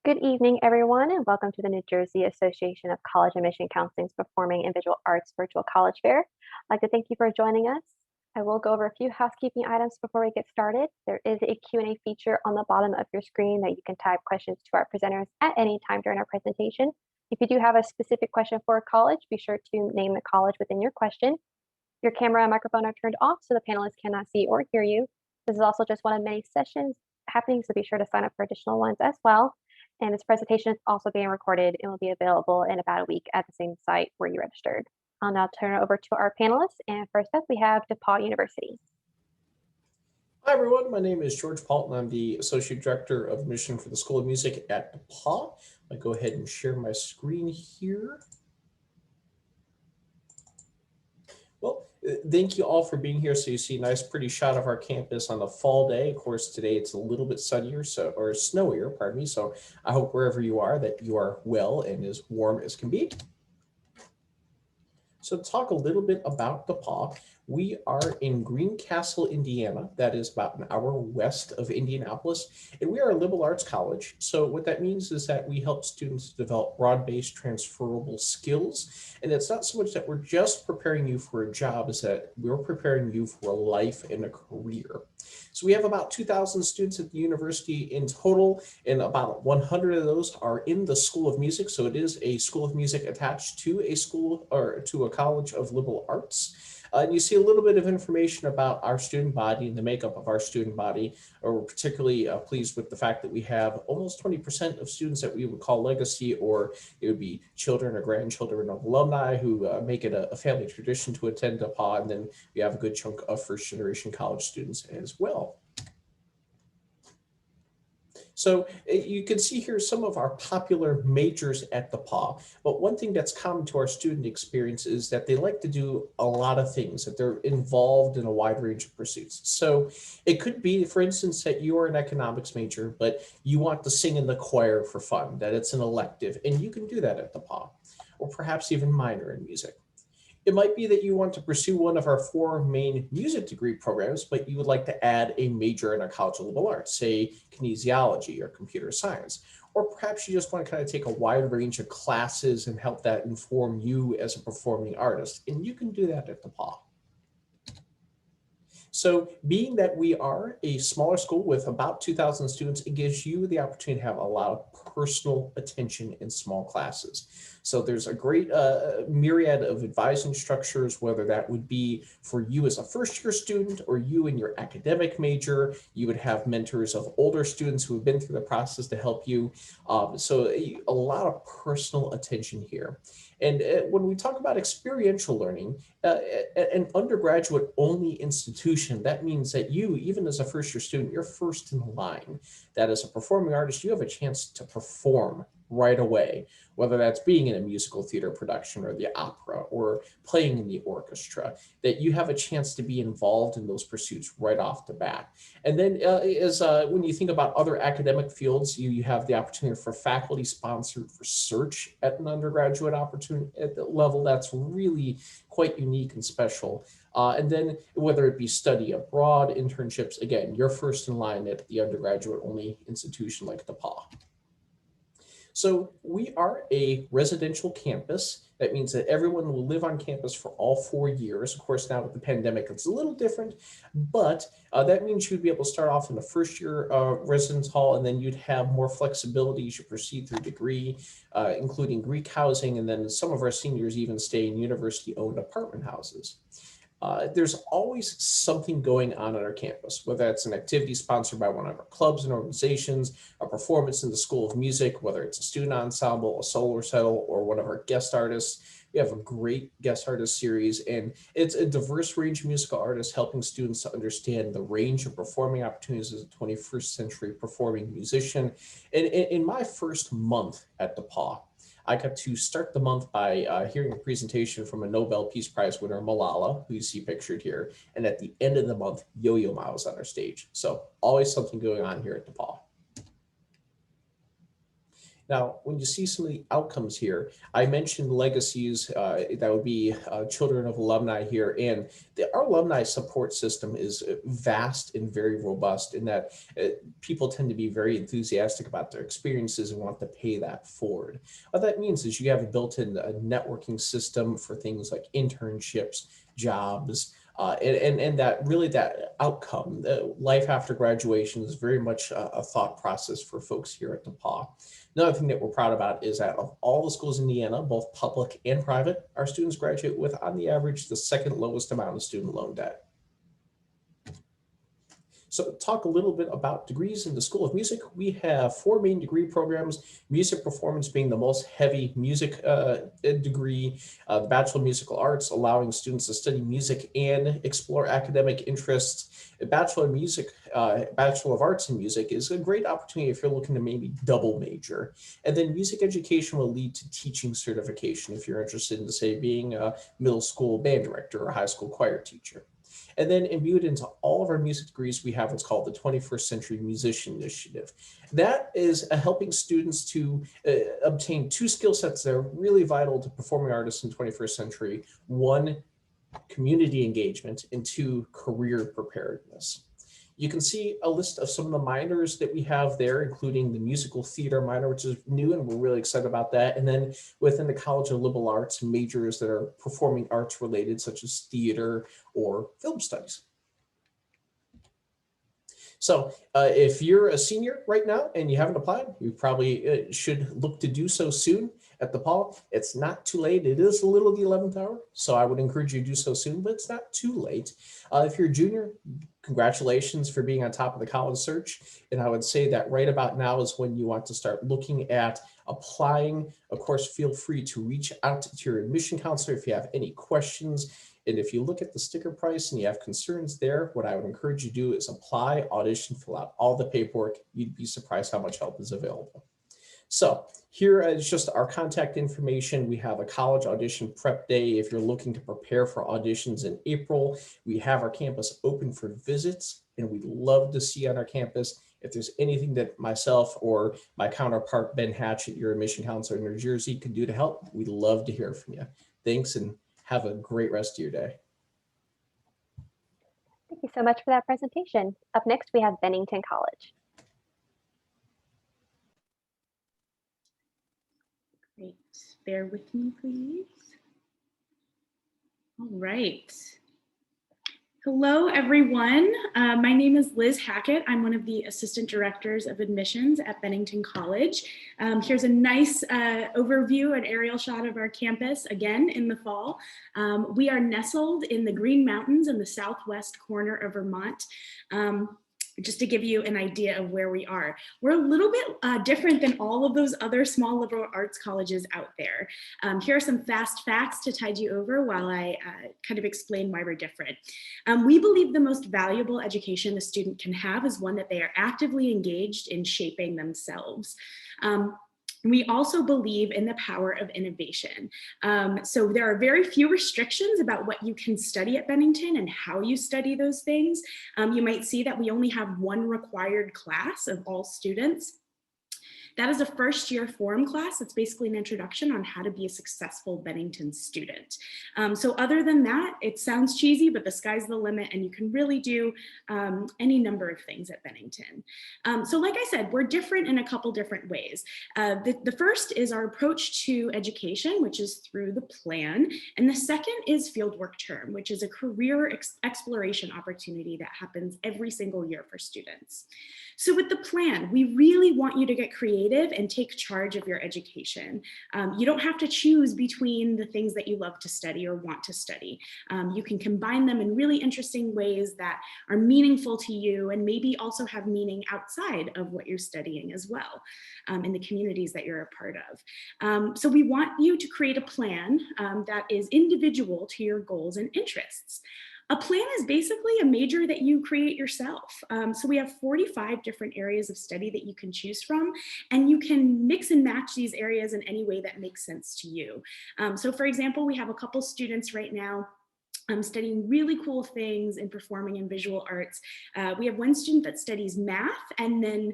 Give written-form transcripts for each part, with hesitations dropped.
Good evening, everyone, and welcome to the New Jersey Association of College Admission Counseling's Performing and Visual Arts Virtual College Fair. I'd like to thank you for joining us. I will go over a few housekeeping items before we get started. There is a Q&A feature on the bottom of your screen that you can type questions to our presenters at any time during our presentation. If you do have a specific question for a college, be sure to name the college within your question. Your camera and microphone are turned off so the panelists cannot see or hear you. This is also just one of many sessions happening, so be sure to sign up for additional ones as well. And this presentation is also being recorded and will be available in about a week at the same site where you registered. I'll now turn it over to our panelists. And first up, we have DePaul University. Hi, everyone. My name is George Paulton. I'm the Associate Director of Admission for the School of Music at DePaul. I'll go ahead and share my screen here. Well, thank you all for being here. So you see a nice, pretty shot of our campus on a fall day. Of course, today it's a little bit sunnier, or snowier, pardon me. So I hope wherever you are that you are well and as warm as can be. So to talk a little bit about DePaul, we are in Greencastle, Indiana. That is about an hour west of Indianapolis. And we are a liberal arts college. So what that means is that we help students develop broad-based transferable skills. And it's not so much that we're just preparing you for a job, is that we're preparing you for a life and a career. So we have about 2,000 students at the university in total, and about 100 of those are in the School of Music. So it is a School of Music attached to a school or to a college of liberal arts. And you see a little bit of information about our student body and the makeup of our student body. We're particularly pleased with the fact that we have almost 20% of students that we would call legacy, or it would be children or grandchildren of alumni who make it a family tradition to attend DePaul. And then we have a good chunk of first generation college students as well. So you can see here some of our popular majors at DePaul, but one thing that's common to our student experience is that they like to do a lot of things, that they're involved in a wide range of pursuits. So it could be, for instance, that you are an economics major, but you want to sing in the choir for fun, that it's an elective, and you can do that at DePaul, or perhaps even minor in music. It might be that you want to pursue one of our four main music degree programs, but you would like to add a major in our College of Liberal Arts, say kinesiology or computer science. Or perhaps you just want to kind of take a wide range of classes and help that inform you as a performing artist. And you can do that at DePaul. So being that we are a smaller school with about 2,000 students, it gives you the opportunity to have a lot of personal attention in small classes. So there's a great myriad of advising structures, whether that would be for you as a first year student or you in your academic major. You would have mentors of older students who have been through the process to help you. So a lot of personal attention here. And when we talk about experiential learning, an undergraduate only institution, that means that you, even as a first year student, you're first in line. That as a performing artist, you have a chance to perform right away, whether that's being in a musical theater production or the opera or playing in the orchestra, that you have a chance to be involved in those pursuits right off the bat. And then when you think about other academic fields, you have the opportunity for faculty sponsored research at an undergraduate opportunity at the level that's really quite unique and special. And then whether it be study abroad, internships, again, you're first in line at the undergraduate only institution like DePaul. So we are a residential campus. That means that everyone will live on campus for all 4 years. Of course, now with the pandemic, it's a little different, but that means you'd be able to start off in the first year residence hall, and then you'd have more flexibility as you proceed through degree, including Greek housing, and then some of our seniors even stay in university-owned apartment houses. There's always something going on our campus, whether it's an activity sponsored by one of our clubs and organizations, a performance in the School of Music, whether it's a student ensemble, a solo recital, or one of our guest artists. We have a great guest artist series, and it's a diverse range of musical artists helping students to understand the range of performing opportunities as a 21st century performing musician. And in my first month at DePaul, I got to start the month by hearing a presentation from a Nobel Peace Prize winner, Malala, who you see pictured here. And at the end of the month, Yo-Yo Ma was on our stage. So always something going on here at DePaul. Now, when you see some of the outcomes here, I mentioned legacies, that would be children of alumni here. And our alumni support system is vast and very robust in that people tend to be very enthusiastic about their experiences and want to pay that forward. What that means is you have a built-in networking system for things like internships, jobs, and that really that outcome, life after graduation is very much a thought process for folks here at DePauw. Another thing that we're proud about is that of all the schools in Indiana, both public and private, our students graduate with, on the average, the second lowest amount of student loan debt. So talk a little bit about degrees in the School of Music. We have 4 main degree programs, music performance being the most heavy music degree, the Bachelor of Musical Arts, allowing students to study music and explore academic interests. A Bachelor of Music, Bachelor of Arts in Music is a great opportunity if you're looking to maybe double major. And then music education will lead to teaching certification if you're interested in, say, being a middle school band director or a high school choir teacher. And then imbued into all of our music degrees, we have what's called the 21st Century Musician Initiative. That is helping students to obtain 2 skill sets that are really vital to performing artists in 21st century. 1, community engagement, and 2, career preparedness. You can see a list of some of the minors that we have there, including the musical theater minor, which is new, and we're really excited about that. And then within the College of Liberal Arts, majors that are performing arts related, such as theater or film studies. So if you're a senior right now and you haven't applied, you probably should look to do so soon at DePauw. It's not too late. It is a little of the 11th hour, so I would encourage you to do so soon, but it's not too late. If you're a junior, congratulations for being on top of the college search. And I would say that right about now is when you want to start looking at applying. Of course, feel free to reach out to your admission counselor if you have any questions. And if you look at the sticker price and you have concerns there, what I would encourage you to do is apply, audition, fill out all the paperwork. You'd be surprised how much help is available. So here is just our contact information. We have a college audition prep day. If you're looking to prepare for auditions in April, we have our campus open for visits, and we'd love to see you on our campus. If there's anything that myself or my counterpart, Ben Hatchett, your admission counselor in New Jersey, can do to help, we'd love to hear from you. Thanks, and have a great rest of your day. Thank you so much for that presentation. Up next, we have Bennington College. Great. Bear with me, please. All right. Hello, everyone. My name is Liz Hackett. I'm one of the assistant directors of admissions at Bennington College. Here's a nice overview, an aerial shot of our campus, again in the fall. We are nestled in the Green Mountains in the southwest corner of Vermont. Just to give you an idea of where we are. We're a little bit different than all of those other small liberal arts colleges out there. Here are some fast facts to tide you over while I kind of explain why we're different. We believe the most valuable education a student can have is one that they are actively engaged in shaping themselves. We also believe in the power of innovation. So there are very few restrictions about what you can study at Bennington and how you study those things. You might see that we only have 1 required class of all students. That is a first-year forum class. It's basically an introduction on how to be a successful Bennington student. So other than that, it sounds cheesy, but the sky's the limit, and you can really do any number of things at Bennington. So like I said, we're different in a couple different ways. The first is our approach to education, which is through the plan. And the second is fieldwork term, which is a career exploration opportunity that happens every single year for students. So with the plan, we really want you to get creative and take charge of your education. You don't have to choose between the things that you love to study or want to study. You can combine them in really interesting ways that are meaningful to you and maybe also have meaning outside of what you're studying as well, in the communities that you're a part of. So we want you to create a plan that is individual to your goals and interests. A plan is basically a major that you create yourself. So we have 45 different areas of study that you can choose from, and you can mix and match these areas in any way that makes sense to you. So for example, we have a couple students right now studying really cool things in performing and visual arts. We have one student that studies math, and then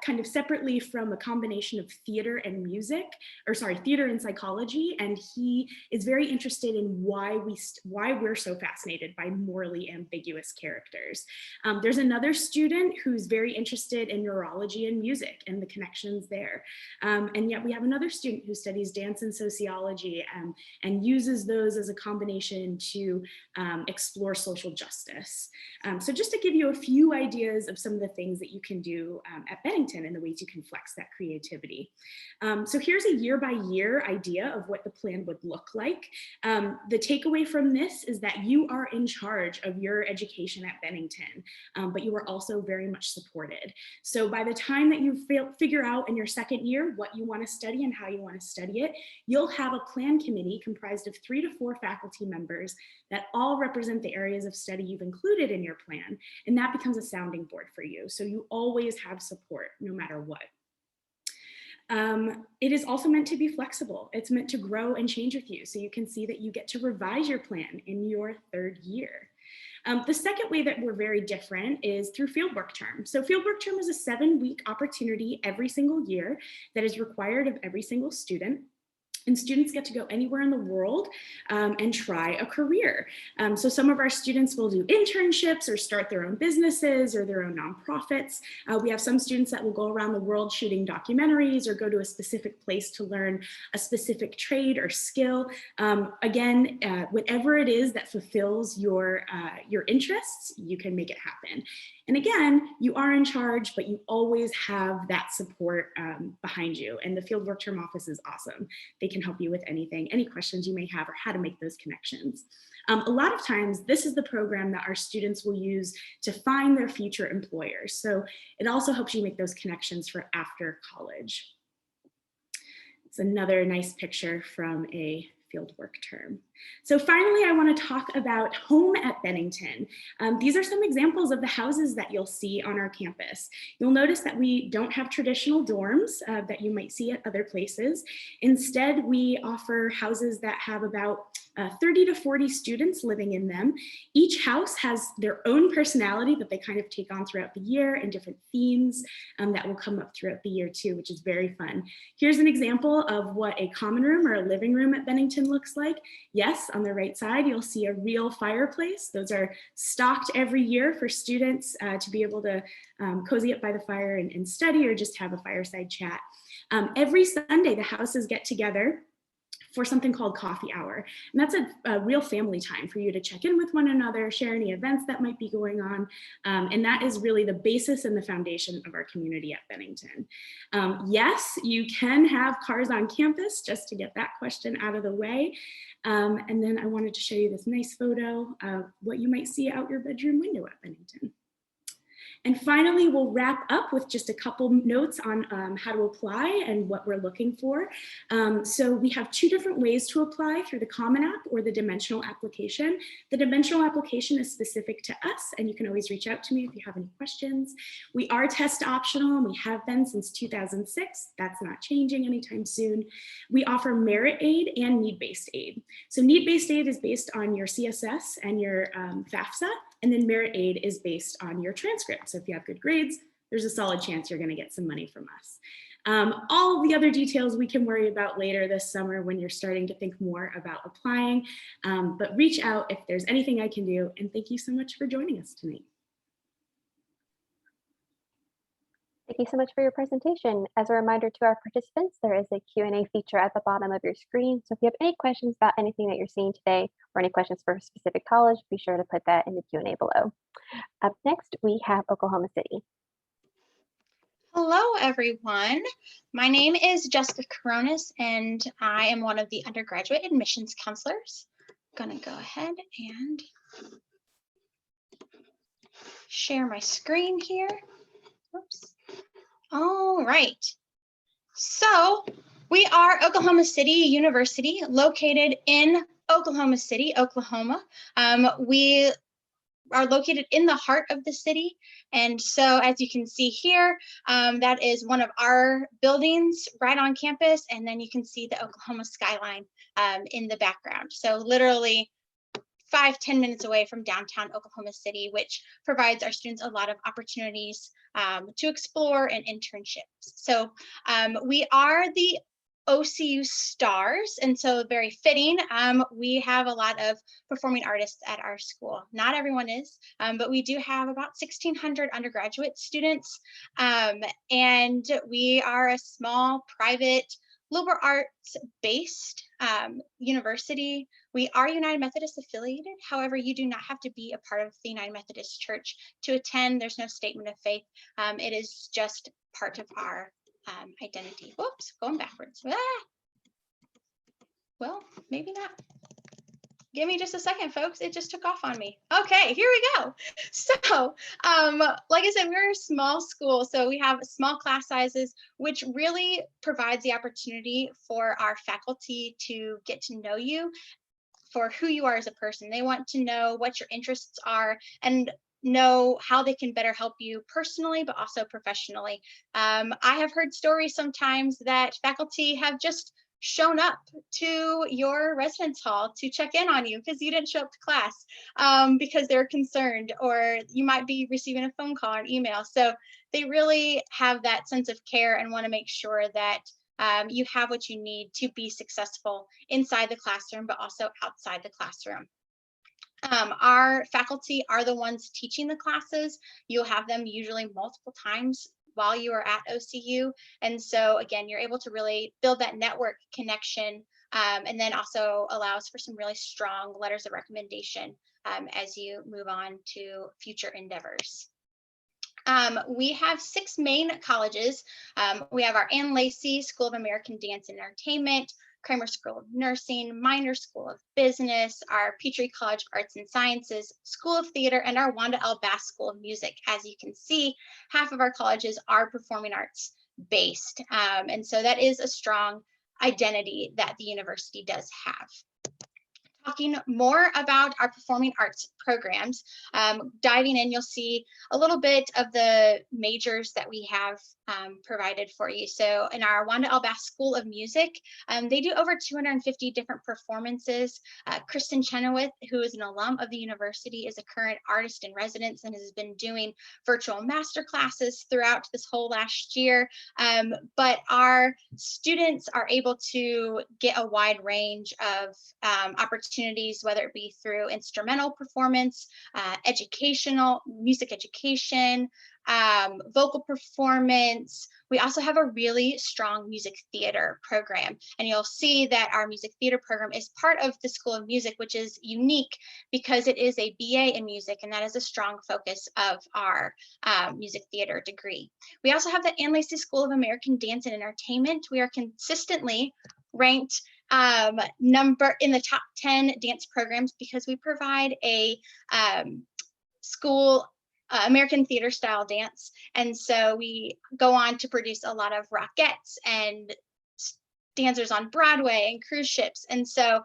kind of separately from a combination of theater and music, or sorry, theater and psychology. And he is very interested in why we're so fascinated by morally ambiguous characters. There's another student who's very interested in neurology and music and the connections there. And yet we have another student who studies dance and sociology and uses those as a combination to explore social justice. So just to give you a few ideas of some of the things that you can do at Bennington and the ways you can flex that creativity. So here's a year by year idea of what the plan would look like. The takeaway from this is that you are in charge of your education at Bennington, but you are also very much supported. So by the time that you figure out in your second year what you want to study and how you want to study it, you'll have a plan committee comprised of 3 to 4 faculty members that all represent the areas of study you've included in your plan, and that becomes a sounding board for you. So you always have support no matter what. It is also meant to be flexible. It's meant to grow and change with you, so you can see that you get to revise your plan in your third year. The second way that we're very different is through fieldwork term. So fieldwork term is a 7-week opportunity every single year that is required of every single student. And students get to go anywhere in the world and try a career. So some of our students will do internships or start their own businesses or their own nonprofits. We have some students that will go around the world shooting documentaries or go to a specific place to learn a specific trade or skill. Again, whatever it is that fulfills your interests, you can make it happen. And again, you are in charge, but you always have that support behind you. And the fieldwork term office is awesome. They can help you with anything, any questions you may have or how to make those connections. A lot of times, this is the program that our students will use to find their future employers. So it also helps you make those connections for after college. It's another nice picture from a fieldwork term. So finally, I want to talk about home at Bennington. These are some examples of the houses that you'll see on our campus. You'll notice that we don't have traditional dorms that you might see at other places. Instead, we offer houses that have about 30 to 40 students living in them. Each house has their own personality that they kind of take on throughout the year and different themes that will come up throughout the year too, which is very fun. Here's an example of what a common room or a living room at Bennington looks like. Yes, on the right side, you'll see a real fireplace. Those are stocked every year for students to be able to cozy up by the fire and study or just have a fireside chat. Every Sunday, the houses get together for something called coffee hour. And that's a real family time for you to check in with one another, share any events that might be going on. And that is really the basis and the foundation of our community at Bennington. Yes, you can have cars on campus, just to get that question out of the way. And then I wanted to show you this nice photo of what you might see out your bedroom window at Bennington. And finally, we'll wrap up with just a couple notes on how to apply and what we're looking for. So we have 2 different ways to apply, through the Common App or the dimensional application. The dimensional application is specific to us, and you can always reach out to me if you have any questions. We are test optional, and we have been since 2006. That's not changing anytime soon. We offer merit aid and need-based aid. So need-based aid is based on your CSS and your FAFSA, and then merit aid is based on your transcript. So if you have good grades, there's a solid chance you're going to get some money from us. All of the other details we can worry about later this summer when you're starting to think more about applying, but reach out if there's anything I can do. And thank you so much for joining us tonight. Thank you so much for your presentation. As a reminder to our participants, there is a Q&A feature at the bottom of your screen. So if you have any questions about anything that you're seeing today or any questions for a specific college, be sure to put that in the Q&A below. Up next, we have Oklahoma City. Hello, everyone. My name is Jessica Coronis, and I am one of the undergraduate admissions counselors. I'm going to go ahead and share my screen here. Oops. All right. So we are Oklahoma City University, located in Oklahoma City, Oklahoma. We are located in the heart of the city. And so as you can see here, that is one of our buildings right on campus. And then you can see the Oklahoma skyline in the background. So literally 5-10 minutes away from downtown Oklahoma City, which provides our students a lot of opportunities to explore and internships. So we are the OCU Stars, and so very fitting. We have a lot of performing artists at our school. Not everyone is, but we do have about 1,600 undergraduate students, and we are a small private liberal arts based university. We are United Methodist affiliated. However, you do not have to be a part of the United Methodist Church to attend. There's no statement of faith. It is just part of our identity. Whoops, going backwards. Ah! Well, maybe not. Give me just a second, folks. It just took off on me. Okay, here we go. So, like I said, we're a small school, so we have small class sizes, which really provides the opportunity for our faculty to get to know you for who you are as a person. They want to know what your interests are and know how they can better help you personally, but also professionally. I have heard stories sometimes that faculty have just shown up to your residence hall to check in on you because you didn't show up to class because they're concerned, or you might be receiving a phone call or an email. So they really have that sense of care and want to make sure that you have what you need to be successful inside the classroom, but also outside the classroom. Our faculty are the ones teaching the classes. You'll have them usually multiple times while you are at OCU. And so again, you're able to really build that network connection, and then also allows for some really strong letters of recommendation as you move on to future endeavors. We have 6 main colleges. We have our Ann Lacey School of American Dance and Entertainment, Kramer School of Nursing, Minor School of Business, our Petrie College of Arts and Sciences, School of Theater, and our Wanda L. Bass School of Music. As you can see, half of our colleges are performing arts based. And so that is a strong identity that the university does have. Talking more about our performing arts programs, diving in, you'll see a little bit of the majors that we have provided for you. So in our Wanda L. Bass School of Music, they do over 250 different performances. Kristen Chenoweth, who is an alum of the university, is a current artist in residence and has been doing virtual master classes throughout this whole last year. But our students are able to get a wide range of opportunities, whether it be through instrumental performance, educational, music education, vocal performance. We also have a really strong music theater program, and you'll see that our music theater program is part of the School of Music, which is unique because it is a BA in music, and that is a strong focus of our music theater degree. We also have the Ann Lacey School of American Dance and Entertainment. We are consistently ranked number in the top 10 dance programs because we provide a school American theater style dance. And so we go on to produce a lot of Rockettes and dancers on Broadway and cruise ships. And so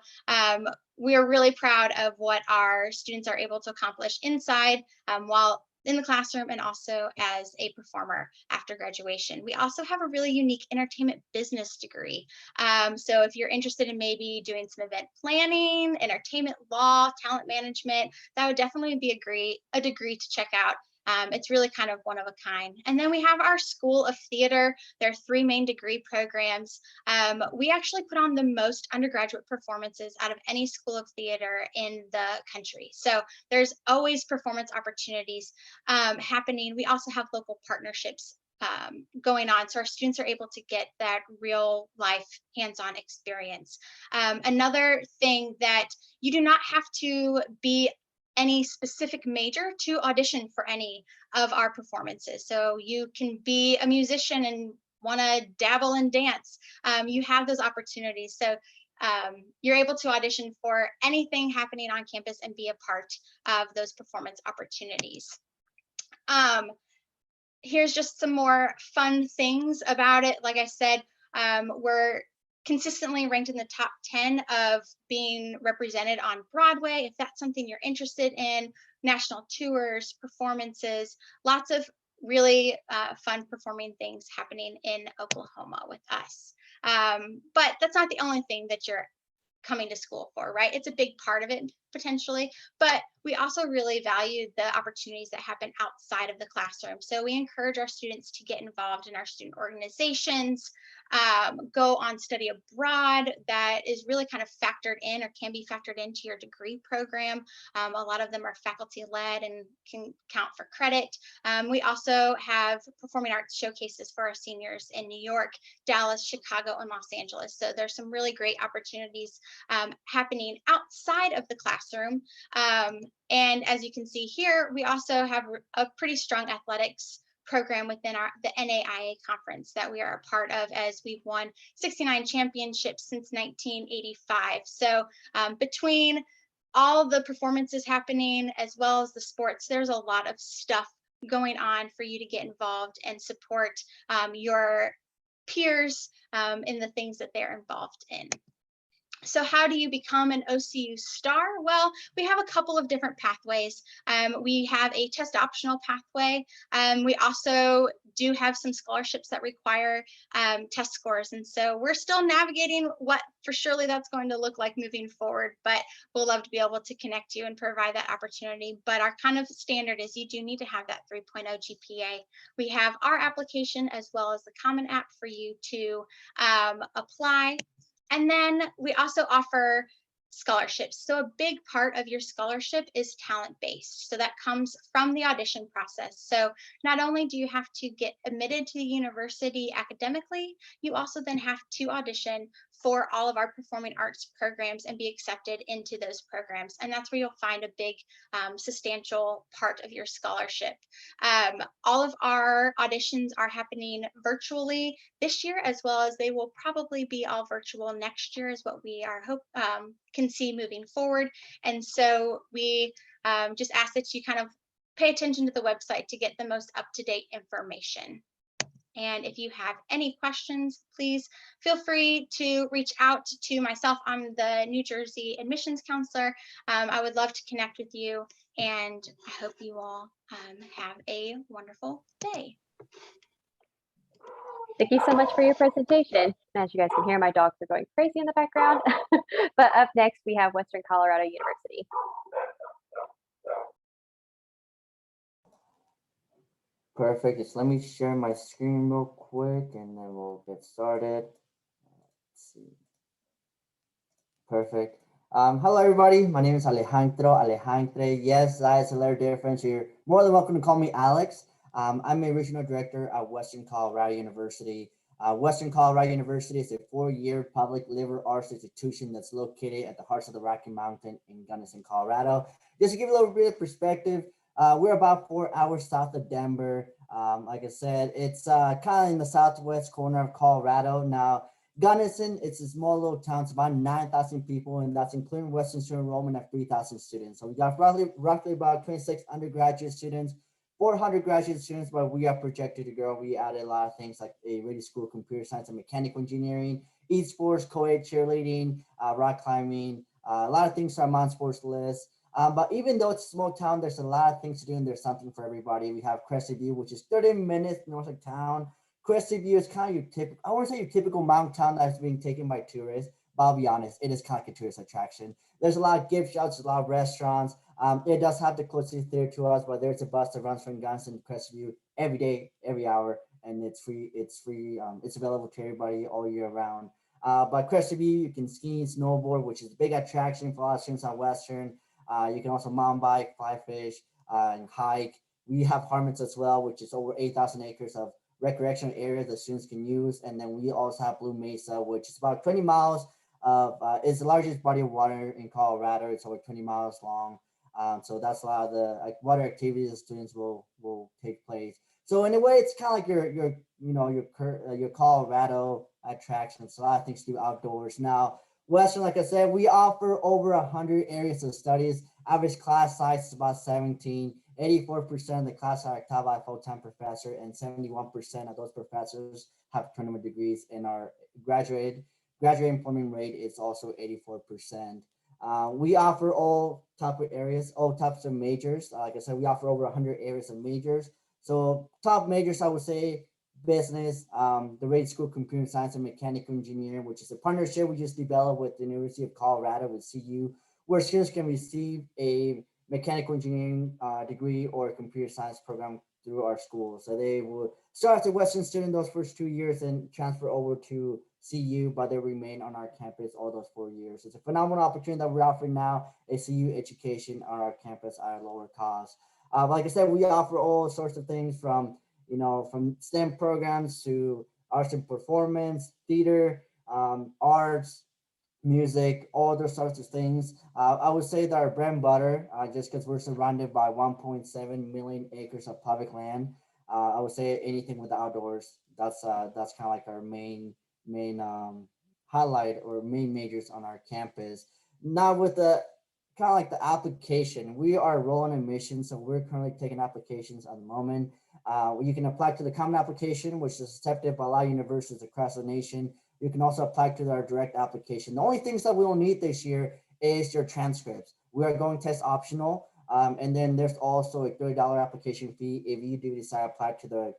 we're really proud of what our students are able to accomplish inside while in the classroom and also as a performer after graduation. We also have a really unique entertainment business degree. So if you're interested in maybe doing some event planning, entertainment law, talent management, that would definitely be a degree to check out. It's really kind of one of a kind. And then we have our School of Theater. There are 3 main degree programs. We actually put on the most undergraduate performances out of any school of theater in the country. So there's always performance opportunities happening. We also have local partnerships going on, so our students are able to get that real life hands-on experience. Another thing that you do not have to be any specific major to audition for any of our performances. So you can be a musician and want to dabble in dance. You have those opportunities. So you're able to audition for anything happening on campus and be a part of those performance opportunities. Here's just some more fun things about it. Like I said, we're consistently ranked in the top 10 of being represented on Broadway, if that's something you're interested in, national tours, performances, lots of really fun performing things happening in Oklahoma with us. But that's not the only thing that you're coming to school for, right? It's a big part of it potentially, but we also really value the opportunities that happen outside of the classroom. So we encourage our students to get involved in our student organizations, go on study abroad that is really kind of factored in or can be factored into your degree program. A lot of them are faculty led and can count for credit. We also have performing arts showcases for our seniors in New York, Dallas, Chicago, and Los Angeles. So there's some really great opportunities happening outside of the classroom. And as you can see here, we also have a pretty strong athletics program within the NAIA conference that we are a part of, as we've won 69 championships since 1985. So between all the performances happening as well as the sports, there's a lot of stuff going on for you to get involved and support your peers in the things that they're involved in. So how do you become an OCU star? Well, we have a couple of different pathways. We have a test optional pathway. We also do have some scholarships that require test scores. And so we're still navigating what for surely that's going to look like moving forward, but we'll love to be able to connect you and provide that opportunity. But our kind of standard is you do need to have that 3.0 GPA. We have our application as well as the Common App for you to apply. And then we also offer scholarships. So a big part of your scholarship is talent-based. So that comes from the audition process. So not only do you have to get admitted to the university academically, you also then have to audition for all of our performing arts programs and be accepted into those programs. And that's where you'll find a big substantial part of your scholarship. All of our auditions are happening virtually this year, as well as they will probably be all virtual next year is what we are can see moving forward. And so we just ask that you kind of pay attention to the website to get the most up-to-date information. And if you have any questions, please feel free to reach out to myself. I'm the New Jersey admissions counselor. I would love to connect with you, and I hope you all have a wonderful day. Thank you so much for your presentation. As you guys can hear, my dogs are going crazy in the background. But up next, we have Western Colorado University. Perfect. Just let me share my screen real quick and then we'll get started. Let's see. Perfect. Hello, everybody. My name is Alejandro. Yes, that is a little different. You're more than welcome to call me Alex. I'm a regional director at Western Colorado University. Western Colorado University is a 4-year public liberal arts institution that's located at the heart of the Rocky Mountain in Gunnison, Colorado. Just to give you a little bit of perspective, we're about 4 hours south of Denver. Like I said, it's kind of in the southwest corner of Colorado. Now, Gunnison, it's a small little town. It's about 9,000 people, and that's including Western student enrollment of 3,000 students. So we got roughly about 26 undergraduate students, 400 graduate students, but we are projected to grow. We added a lot of things like a radio school, computer science, and mechanical engineering, esports, co-ed cheerleading, rock climbing, a lot of things on our sports list. But even though it's a small town, there's a lot of things to do and there's something for everybody. We have Crested View, which is 30 minutes north of town. Crested View is kind of your typical, I want to say your typical mountain town that's being taken by tourists, but I'll be honest, it is kind of like a tourist attraction. There's a lot of gift shops, a lot of restaurants. It does have the closest theater to us, but there's a bus that runs from Gunnison to Crested View every day, every hour, and it's free. It's available to everybody all year round. But Crested View, you can ski, snowboard, which is a big attraction for a lot of students on Western. You can also mountain bike, fly fish, and hike. We have Harmons as well, which is over 8,000 acres of recreational areas that students can use. And then we also have Blue Mesa, which is about 20 miles of, it's the largest body of water in Colorado. It's over 20 miles long. So that's a lot of the water activities that students will take place. So in a way, it's kind of like your Colorado attractions. A lot of things to do outdoors. Now, Western, like I said, we offer over 100 areas of studies. Average class size is about 17. 84% of the class are taught by a full-time professor, and 71% of those professors have tournament degrees. And our graduate employment rate is also 84%. We offer all types of areas, all types of majors. Like I said, we offer over 100 areas of majors. So top majors, I would say, business, the Rate School Computer Science and Mechanical Engineering, which is a partnership we just developed with the University of Colorado with CU, where students can receive a mechanical engineering degree or a computer science program through our school. So they will start as a Western student those first 2 years and transfer over to CU, but they remain on our campus all those 4 years. It's a phenomenal opportunity that we're offering now, a CU education on our campus at a lower cost. Like I said, we offer all sorts of things from STEM programs to arts and performance, theater, arts, music, all those sorts of things. I would say that our bread and butter, just because we're surrounded by 1.7 million acres of public land, I would say anything with the outdoors. That's kind of like our main highlight or main majors on our campus. Now with the kind of like the application, we are rolling admissions, so we're currently taking applications at the moment. You can apply to the common application, which is accepted by a lot of universities across the nation. You can also apply to our direct application. The only things that we will need this year is your transcripts. We are going test optional. And then there's also a $30 application fee if you do decide to apply to the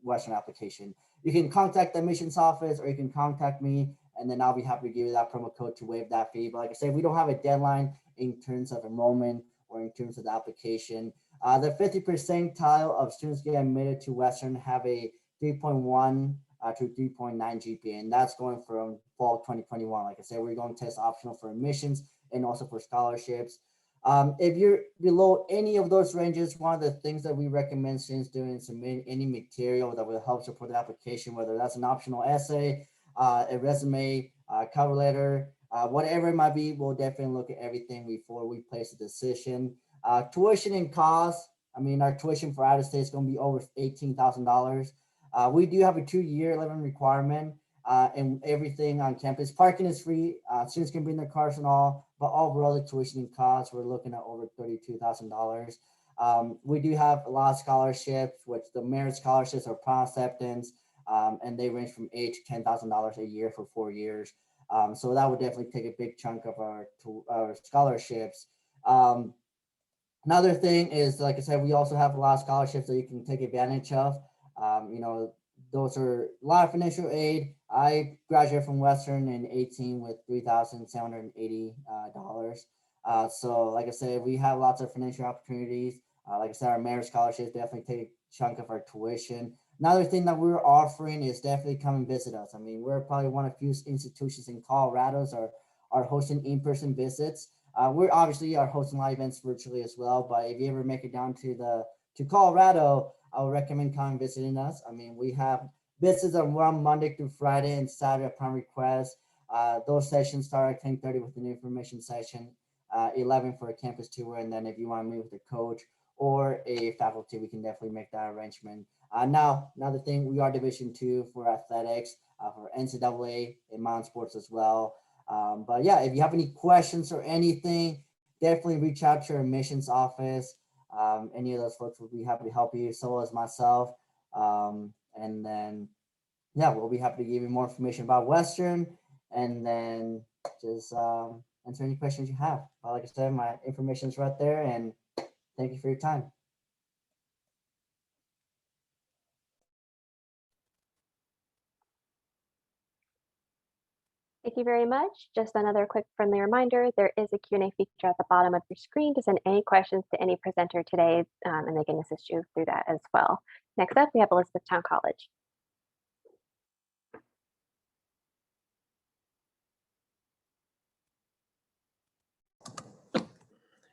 Western application. You can contact the admissions office or you can contact me, and then I'll be happy to give you that promo code to waive that fee. But like I said, we don't have a deadline in terms of enrollment or in terms of the application. The 50th percentile of students getting admitted to Western have a 3.1 to 3.9 GPA, and that's going from fall 2021. Like I said, we're going test optional for admissions and also for scholarships. If you're below any of those ranges, one of the things that we recommend students doing is submitting any material that will help support the application, whether that's an optional essay, a resume, cover letter, whatever it might be. We'll definitely look at everything before we place a decision. Tuition and costs, I mean, our tuition for out of state is going to be over $18,000. We do have a 2-year 11 requirement and everything on campus. Parking is free. Students can bring their cars and all, but overall the tuition and costs, we're looking at over $32,000. We do have a lot of scholarships, which the merit scholarships are pro acceptance, and they range from $8,000 to $10,000 a year for 4 years. So that would definitely take a big chunk of our scholarships. Another thing is, like I said, we also have a lot of scholarships that you can take advantage of. Those are a lot of financial aid. I graduated from Western in 2018 with $3,780. So like I said, we have lots of financial opportunities. Like I said, our merit scholarships definitely take a chunk of our tuition. Another thing that we're offering is definitely come and visit us. I mean, we're probably one of few institutions in Colorado are hosting in-person visits. We're obviously are hosting live events virtually as well, but if you ever make it down to Colorado, I would recommend coming visiting us. I mean, we have visits that run Monday through Friday and Saturday upon request. Those sessions start at 10:30 with an information session, 11 for a campus tour, and then if you want to meet with a coach or a faculty, we can definitely make that arrangement. Now, another thing, we are Division II for athletics, for NCAA and mountain sports as well. But yeah, if you have any questions or anything, definitely reach out to your admissions office. Any of those folks will be happy to help you, so as myself. And then, yeah, we'll be happy to give you more information about Western, and then just answer any questions you have. But like I said, my information is right there, and thank you for your time. Thank you very much. Just another quick friendly reminder, there is a Q&A feature at the bottom of your screen to send any questions to any presenter today, and they can assist you through that as well. Next up, we have Elizabethtown College.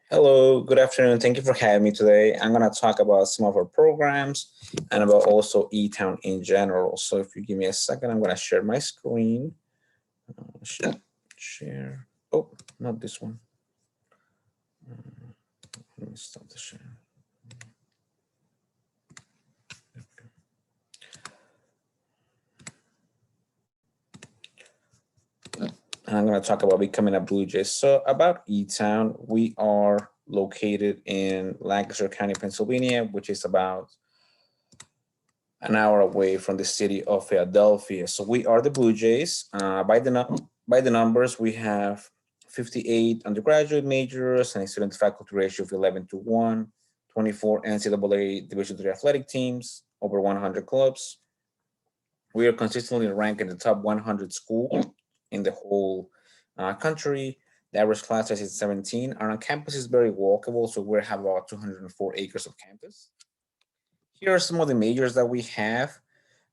Hello, good afternoon. Thank you for having me today. I'm going to talk about some of our programs and about also E-Town in general. So if you give me a second, I'm going to share my screen. Share. Oh, not this one. Let me stop the share. I'm going to talk about becoming a Blue Jay. So about E-Town, we are located in Lancaster County, Pennsylvania, which is about an hour away from the city of Philadelphia. So we are the Blue Jays. By the numbers, we have 58 undergraduate majors and a student faculty ratio of 11:1, 24 NCAA Division III athletic teams, over 100 clubs, We are consistently ranked in the top 100 school in the whole country. The average class size is 17. Our campus is very walkable, so we have about 204 acres of campus. Here are some of the majors that we have.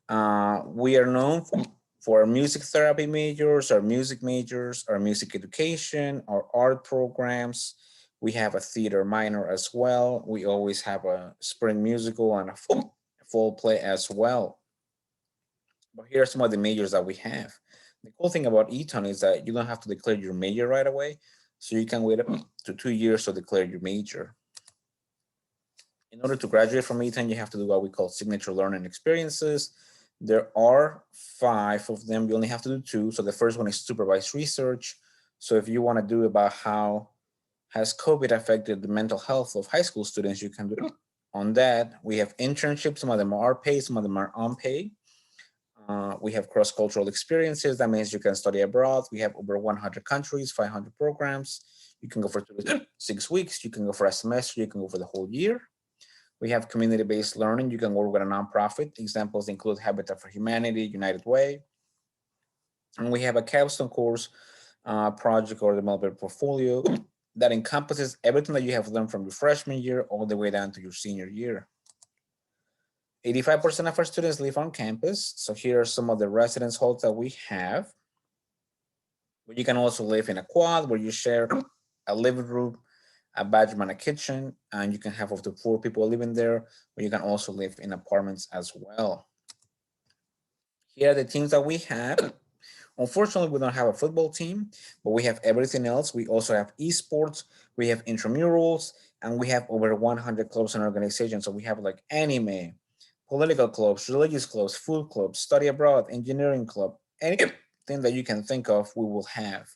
We are known for our music therapy majors, our music majors, our music education, our art programs. We have a theater minor as well. We always have a spring musical and a fall play as well. But here are some of the majors that we have. The cool thing about Eton is that you don't have to declare your major right away. So you can wait up to 2 years to declare your major. In order to graduate from Eton, you have to do what we call signature learning experiences. There are 5 of them. You only have to do 2. So the first one is supervised research. So if you want to do about how has COVID affected the mental health of high school students, you can do it on that. We have internships. Some of them are paid, some of them are unpaid. We have cross-cultural experiences. That means you can study abroad. We have over 100 countries, 500 programs. You can go for 6 weeks. You can go for a semester. You can go for the whole year. We have community-based learning. You can work with a nonprofit. Examples include Habitat for Humanity, United Way. And we have a capstone course project or developer portfolio that encompasses everything that you have learned from your freshman year all the way down to your senior year. 85% of our students live on campus. So here are some of the residence halls that we have. But you can also live in a quad where you share a living room, a bathroom, and a kitchen, and you can have up to 4 people living there, but you can also live in apartments as well. Here are the teams that we have. Unfortunately, we don't have a football team, but we have everything else. We also have esports, we have intramurals, and we have over 100 clubs and organizations. So we have like anime, political clubs, religious clubs, food clubs, study abroad, engineering club, anything that you can think of, we will have.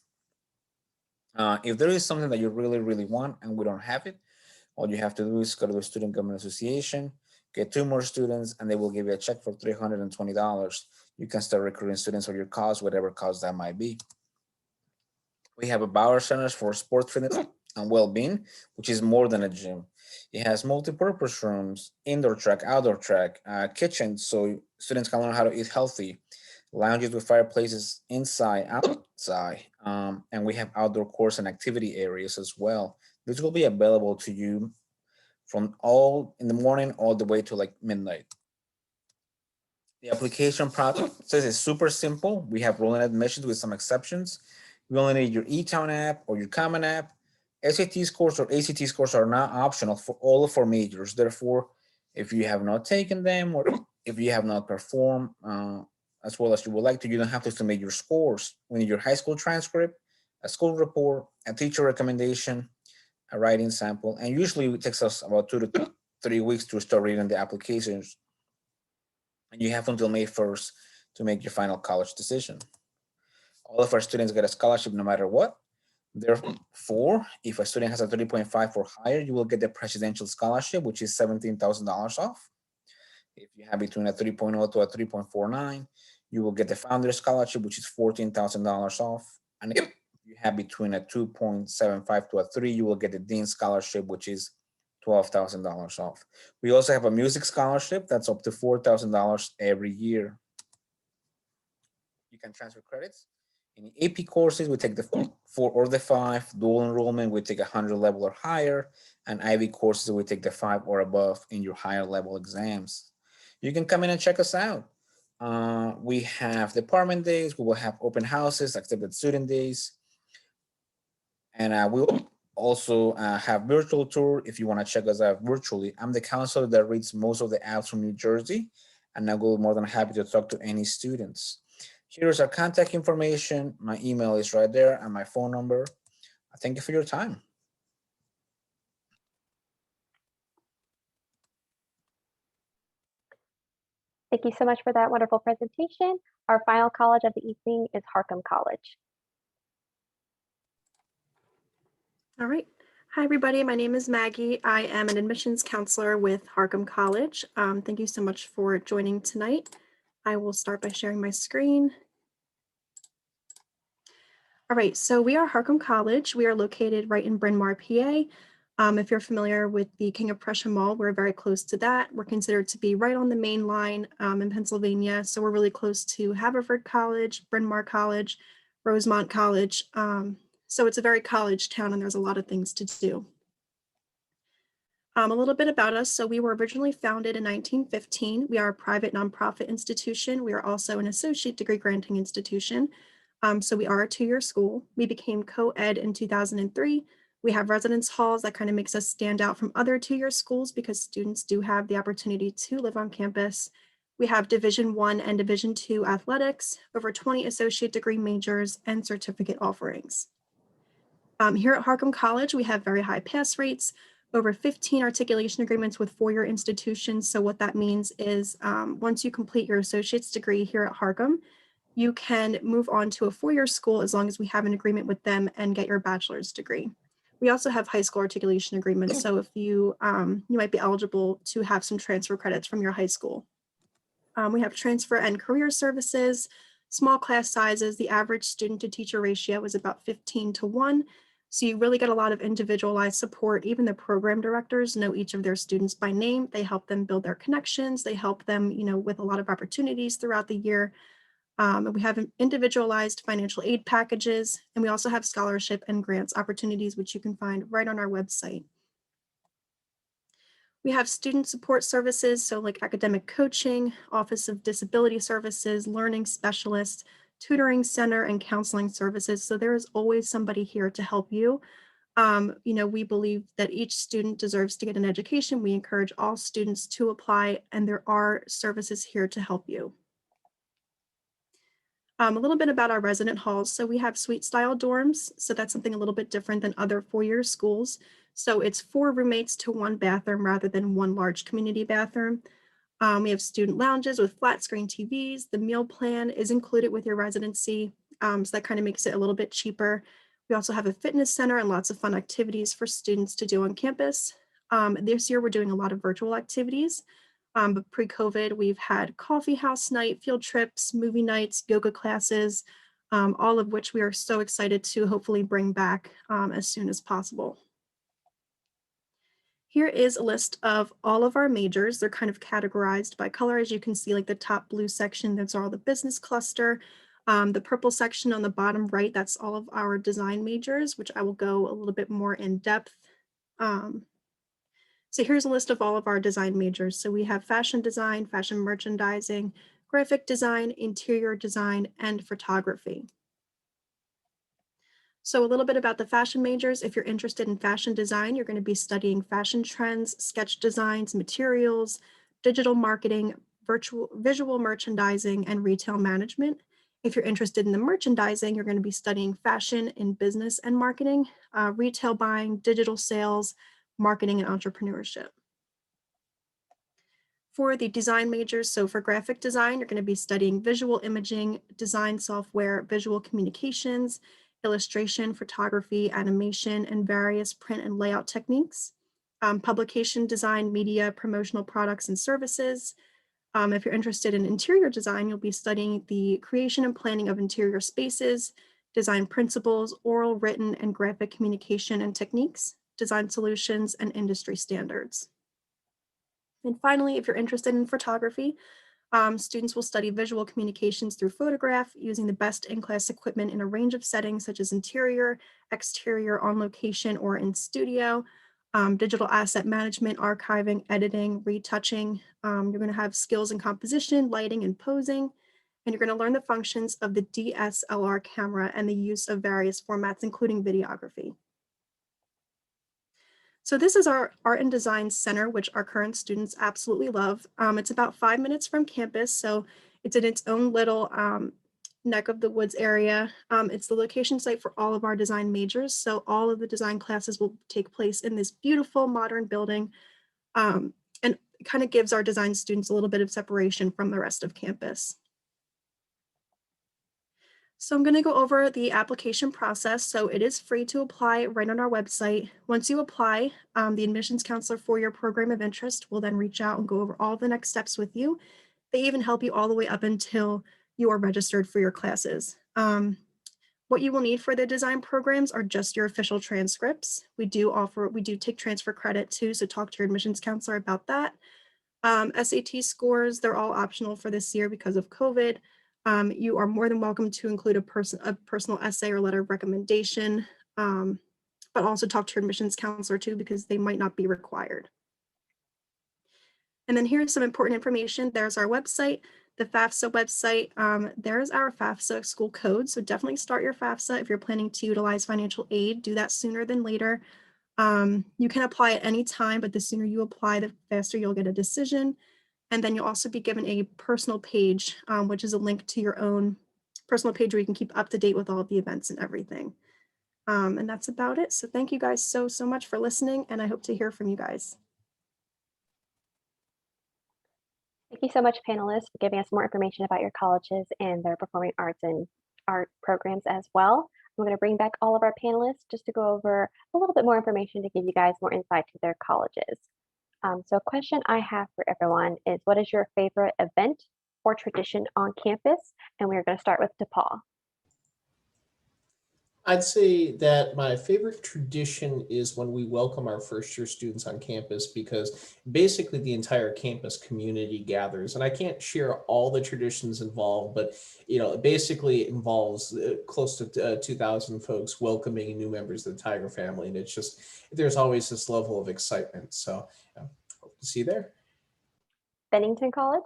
If there is something that you really, really want and we don't have it, all you have to do is go to the Student Government Association, get 2 more students, and they will give you a check for $320. You can start recruiting students for your cause, whatever cause that might be. We have a Bauer Centers for Sports, Fitness, and Well-being, which is more than a gym. It has multi-purpose rooms, indoor track, outdoor track, kitchen, so students can learn how to eat healthy, lounges with fireplaces inside, outside, and we have outdoor course and activity areas as well. This will be available to you from all in the morning all the way to like midnight. The application process is super simple. We have rolling admissions with some exceptions. You only need your eTown app or your Common App. SAT scores or ACT scores are not optional for all of our majors. Therefore, if you have not taken them or if you have not performed as well as you would like to, you don't have to submit your scores. We need your high school transcript, a school report, a teacher recommendation, a writing sample, and usually it takes us about 2 to 3 weeks to start reading the applications. And you have until May 1st to make your final college decision. All of our students get a scholarship no matter what. Therefore, if a student has a 3.5 or higher, you will get the presidential scholarship, which is $17,000 off. If you have between a 3.0 to a 3.49, you will get the founder scholarship, which is $14,000 off. And if you have between a 2.75 to a 3, you will get the dean scholarship, which is $12,000 off. We also have a music scholarship that's up to $4,000 every year. You can transfer credits. In the AP courses, we take the 4 or the 5. Dual enrollment, we take 100 level or higher. And Ivy courses, we take the 5 or above in your higher level exams. You can come in and check us out. We have department days. We will have open houses, accepted student days. And we'll also have virtual tour if you want to check us out virtually. I'm the counselor that reads most of the apps from New Jersey, and I will be more than happy to talk to any students. Here's our contact information. My email is right there and my phone number. Thank you for your time. Thank you so much for that wonderful presentation. Our final college of the evening is Harcum College. All right. Hi, everybody. My name is Maggie. I am an admissions counselor with Harcum College. Thank you so much for joining tonight. I will start by sharing my screen. All right, so we are Harcum College. We are located right in Bryn Mawr, PA. If you're familiar with the King of Prussia Mall, we're very close to that. We're considered to be right on the main line in Pennsylvania. So we're really close to Haverford College, Bryn Mawr College, Rosemont College. So it's a very college town and there's a lot of things to do. A little bit about us. So we were originally founded in 1915. We are a private nonprofit institution. We are also an associate degree granting institution. So we are a two-year school. We became co-ed in 2003. We have residence halls that kind of makes us stand out from other two-year schools because students do have the opportunity to live on campus. We have Division I and Division II athletics, over 20 associate degree majors, and certificate offerings. Here at Harcum College, we have very high pass rates, over 15 articulation agreements with four-year institutions. So what that means is once you complete your associate's degree here at Harcum, you can move on to a four-year school as long as we have an agreement with them and get your bachelor's degree. We also have high school articulation agreements. So if you might be eligible to have some transfer credits from your high school. We have transfer and career services, small class sizes. The average student to teacher ratio is about 15:1. So you really get a lot of individualized support. Even the program directors know each of their students by name. They help them build their connections. They help them, with a lot of opportunities throughout the year. And we have individualized financial aid packages, and we also have scholarship and grants opportunities, which you can find right on our website. We have student support services, so like academic coaching, Office of Disability Services, learning specialists, tutoring center, and counseling services. So there is always somebody here to help you. We believe that each student deserves to get an education. We encourage all students to apply, and there are services here to help you. A little bit about our resident halls. So we have suite style dorms. So that's something a little bit different than other four-year schools. So it's 4 roommates to 1 bathroom rather than 1 large community bathroom. We have student lounges with flat screen TVs. The meal plan is included with your residency. So that kind of makes it a little bit cheaper. We also have a fitness center and lots of fun activities for students to do on campus. This year, we're doing a lot of virtual activities. But pre-COVID, we've had coffee house night, field trips, movie nights, yoga classes, all of which we are so excited to hopefully bring back as soon as possible. Here is a list of all of our majors. They're kind of categorized by color. As you can see, like the top blue section, that's all the business cluster. The purple section on the bottom right, that's all of our design majors, which I will go a little bit more in depth. So here's a list of all of our design majors. So we have fashion design, fashion merchandising, graphic design, interior design, and photography. So a little bit about the fashion majors. If you're interested in fashion design, you're going to be studying fashion trends, sketch designs, materials, digital marketing, visual merchandising, and retail management. If you're interested in the merchandising, you're going to be studying fashion in business and marketing, retail buying, digital sales, marketing, and entrepreneurship. For the design majors, so for graphic design, you're going to be studying visual imaging, design software, visual communications, illustration, photography, animation, and various print and layout techniques. Publication design, media, promotional products and services. If you're interested in interior design, you'll be studying the creation and planning of interior spaces, design principles, oral, written, and graphic communication and techniques, design solutions, and industry standards. And finally, if you're interested in photography, students will study visual communications through photograph using the best in-class equipment in a range of settings such as interior, exterior, on location, or in studio, digital asset management, archiving, editing, retouching. You're going to have skills in composition, lighting, and posing. And you're going to learn the functions of the DSLR camera and the use of various formats, including videography. So this is our Art and Design Center, which our current students absolutely love. It's about 5 minutes from campus, so it's in its own little neck of the woods area. It's the location site for all of our design majors, so all of the design classes will take place in this beautiful modern building, and it kind of gives our design students a little bit of separation from the rest of campus. So I'm going to go over the application process. So it is free to apply right on our website. Once you apply, the admissions counselor for your program of interest will then reach out and go over all the next steps with you. They even help you all the way up until you are registered for your classes. What you will need for the design programs are just your official transcripts. We do take transfer credit too, so talk to your admissions counselor about that. SAT scores, they're all optional for this year because of COVID. You are more than welcome to include a personal essay or letter of recommendation, but also talk to your admissions counselor too, because they might not be required. And then here's some important information. There's our website, the FAFSA website. There's our FAFSA school code. So definitely start your FAFSA if you're planning to utilize financial aid. Do that sooner than later. You can apply at any time, but the sooner you apply, the faster you'll get a decision. And then you'll also be given a personal page, which is a link to your own personal page where you can keep up to date with all of the events and everything. And that's about it. So thank you guys so much for listening, and I hope to hear from you guys. Thank you so much, panelists, for giving us more information about your colleges and their performing arts and art programs as well. I'm going to bring back all of our panelists just to go over a little bit more information to give you guys more insight to their colleges. So a question I have for everyone is, what is your favorite event or tradition on campus? And we're going to start with DePaul. I'd say that my favorite tradition is when we welcome our first year students on campus, because basically the entire campus community gathers. And I can't share all the traditions involved, but it basically involves close to 2,000 folks welcoming new members of the Tiger family. And it's just, there's always this level of excitement. So hope to see you there. Bennington College?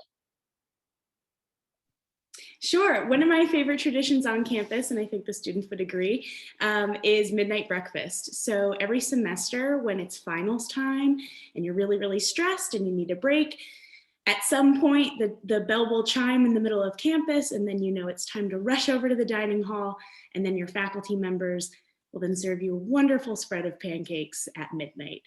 Sure. One of my favorite traditions on campus, and I think the students would agree, is midnight breakfast. So every semester when it's finals time and you're really stressed and you need a break, at some point the bell will chime in the middle of campus, and then it's time to rush over to the dining hall, and then your faculty members will then serve you a wonderful spread of pancakes at midnight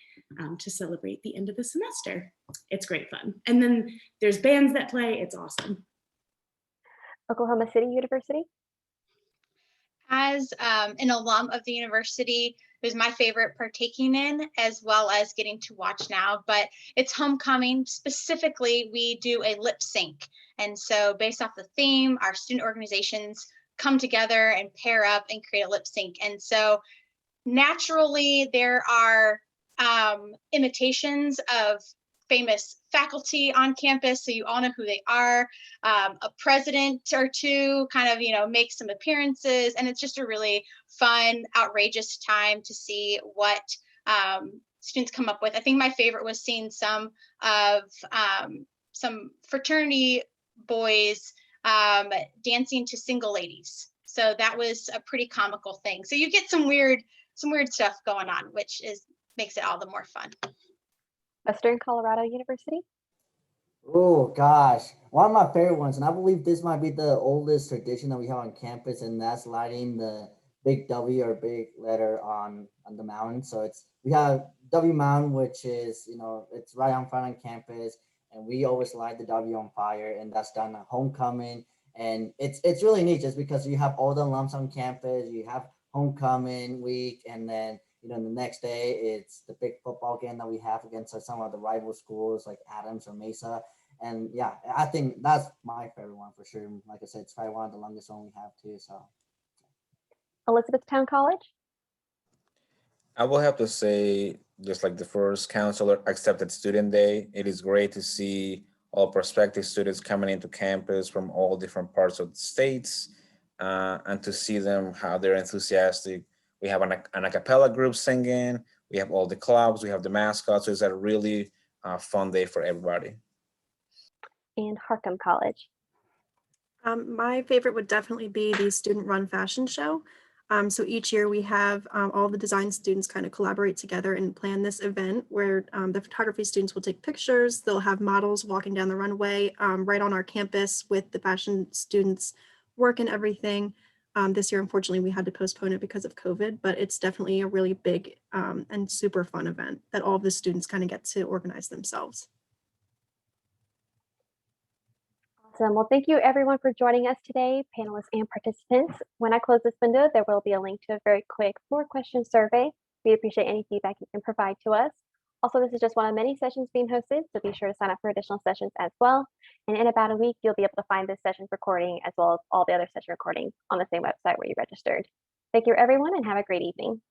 to celebrate the end of the semester. It's great fun. And then there's bands that play. It's awesome. Oklahoma City University? As an alum of the university, it was my favorite partaking in, as well as getting to watch now, but it's homecoming. Specifically, we do a lip sync. And so based off the theme, our student organizations come together and pair up and create a lip sync. And so naturally, there are imitations of famous faculty on campus, so you all know who they are. A president or two kind of, make some appearances, and it's just a really fun, outrageous time to see what students come up with. I think my favorite was seeing some fraternity boys dancing to single ladies. So that was a pretty comical thing. So you get some weird stuff going on, which makes it all the more fun. Western Colorado University? Oh gosh, one of my favorite ones, and I believe this might be the oldest tradition that we have on campus, and that's lighting the big W or big letter on the mountain. So we have W Mountain, which is it's right on front on campus, and we always light the W on fire, and that's done at homecoming. And it's really neat just because you have all the alums on campus, you have homecoming week, and then the next day it's the big football game that we have against some of the rival schools like Adams or Mesa. And yeah, I think that's my favorite one for sure. Like I said, it's probably one of the longest one we have too. So Elizabethtown College? I will have to say, just like the first counselor accepted student day, it is great to see all prospective students coming into campus from all different parts of the states, and to see them, how they're enthusiastic. We have an a cappella group singing, we have all the clubs, we have the mascots. So it's a really fun day for everybody. And Harcum College? My favorite would definitely be the student run fashion show. So each year we have all the design students kind of collaborate together and plan this event where the photography students will take pictures. They'll have models walking down the runway right on our campus with the fashion students' work and everything. This year, unfortunately, we had to postpone it because of COVID, but it's definitely a really big and super fun event that all of the students kind of get to organize themselves. Awesome. Well, thank you everyone for joining us today, panelists and participants. When I close this window, there will be a link to a very quick 4-question survey. We appreciate any feedback you can provide to us. Also, this is just one of many sessions being hosted, so be sure to sign up for additional sessions as well. And in about a week, you'll be able to find this session's recording as well as all the other session recordings on the same website where you registered. Thank you, everyone, and have a great evening.